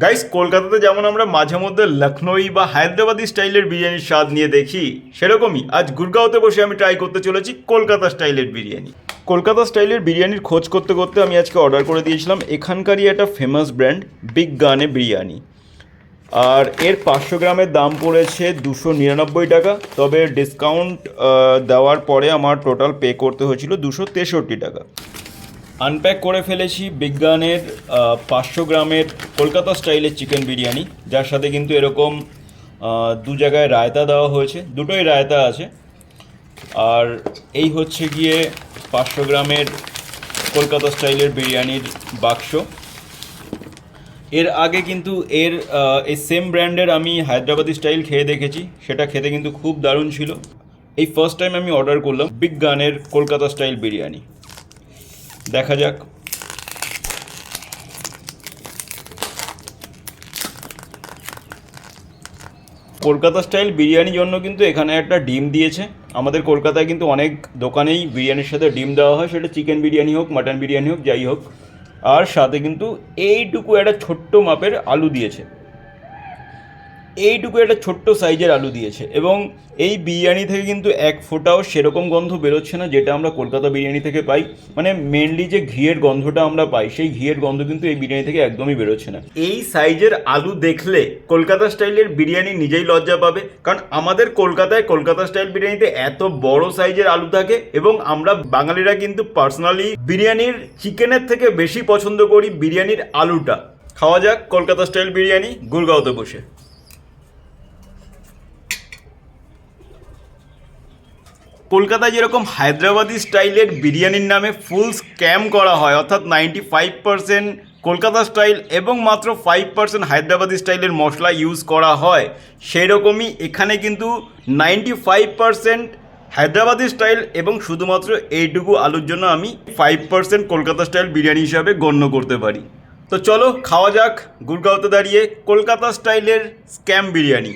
Guys, কলকাতাতে যেমন আমরা মাঝে মধ্যে লখনৌই বা হায়দ্রাবাদি স্টাইলের বিরিয়ানির স্বাদ নিয়ে দেখি, সেরকমই আজ গুরগাঁওতে বসে আমি ট্রাই করতে চলেছি কলকাতা স্টাইলের বিরিয়ানি। কলকাতা স্টাইলের বিরিয়ানির খোঁজ করতে করতে আমি আজকে অর্ডার করে দিয়েছিলাম এখানকারই একটা ফেমাস ব্র্যান্ড বিগ গানে বিরিয়ানি। আর এর 500 গ্রামের দাম পড়েছে 299 টাকা, তবে ডিসকাউন্ট দেওয়ার পরে আমার টোটাল পে করতে হয়েছিল 263 টাকা। আনপ্যাক করে ফেলেছি বিজ্ঞানের 500 গ্রামের কলকাতা স্টাইলের চিকেন বিরিয়ানি, যার সাথে কিন্তু এরকম দু জায়গায় রায়তা দেওয়া হয়েছে, দুটোই রায়তা আছে। আর এই হচ্ছে গিয়ে 500 গ্রামের কলকাতা স্টাইলের বিরিয়ানির বাক্স। এর আগে কিন্তু এই সেম ব্র্যান্ডের আমি হায়দ্রাবাদি স্টাইল খেয়ে দেখেছি, সেটা খেতে কিন্তু খুব দারুণ ছিল। এই ফার্স্ট টাইম আমি অর্ডার করলাম বিগ গানের কলকাতা স্টাইল বিরিয়ানি। দেখা যাক। কলকাতা স্টাইল বিরিয়ানির জন্য কিন্তু এখানে একটা ডিম দিয়েছে। আমাদের কলকাতায় কিন্তু অনেক দোকানেই বিরিয়ানির সাথে ডিম দেওয়া হয়, সেটা চিকেন বিরিয়ানি হোক, মাটন বিরিয়ানি হোক, যাই হোক। আর সাথে কিন্তু এইটুকু একটা ছোট্ট মাপের আলু দিয়েছে, এইটুকু একটা ছোট্ট সাইজের আলু দিয়েছে। এবং এই বিরিয়ানি থেকে কিন্তু এক ফোঁটাও সেরকম গন্ধ বেরোচ্ছে না যেটা আমরা কলকাতা বিরিয়ানি থেকে পাই। মানে মেনলি যে ঘিয়ের গন্ধটা আমরা পাই, সেই ঘিয়ের গন্ধ কিন্তু এই বিরিয়ানি থেকে একদমই বেরোচ্ছে না। এই সাইজের আলু দেখলে কলকাতা স্টাইলের বিরিয়ানি নিজেই লজ্জা পাবে, কারণ আমাদের কলকাতায় কলকাতা স্টাইল বিরিয়ানিতে এত বড় সাইজের আলু থাকে। এবং আমরা বাঙালিরা কিন্তু পার্সোনালি বিরিয়ানির চিকেনের থেকে বেশি পছন্দ করি বিরিয়ানির আলুটা। খাওয়া যাক কলকাতা স্টাইল বিরিয়ানি গুরগাঁওতে বসে। কলকাতায় যেরকম হায়দ্রাবাদি স্টাইলের বিরিয়ানির নামে ফুল স্ক্যাম করা হয়, অর্থাৎ 95% কলকাতা স্টাইল এবং মাত্র 5% হায়দ্রাবাদি স্টাইলের মশলা ইউজ করা হয়, সেই রকমই এখানে কিন্তু 95% হায়দ্রাবাদি স্টাইল এবং শুধুমাত্র এইটুকু আলুর জন্য আমি 5% কলকাতা স্টাইল বিরিয়ানি হিসাবে গণ্য করতে পারি। তো চলো খাওয়া যাক গুরগাঁওতে দাঁড়িয়ে কলকাতা স্টাইলের স্ক্যাম বিরিয়ানি।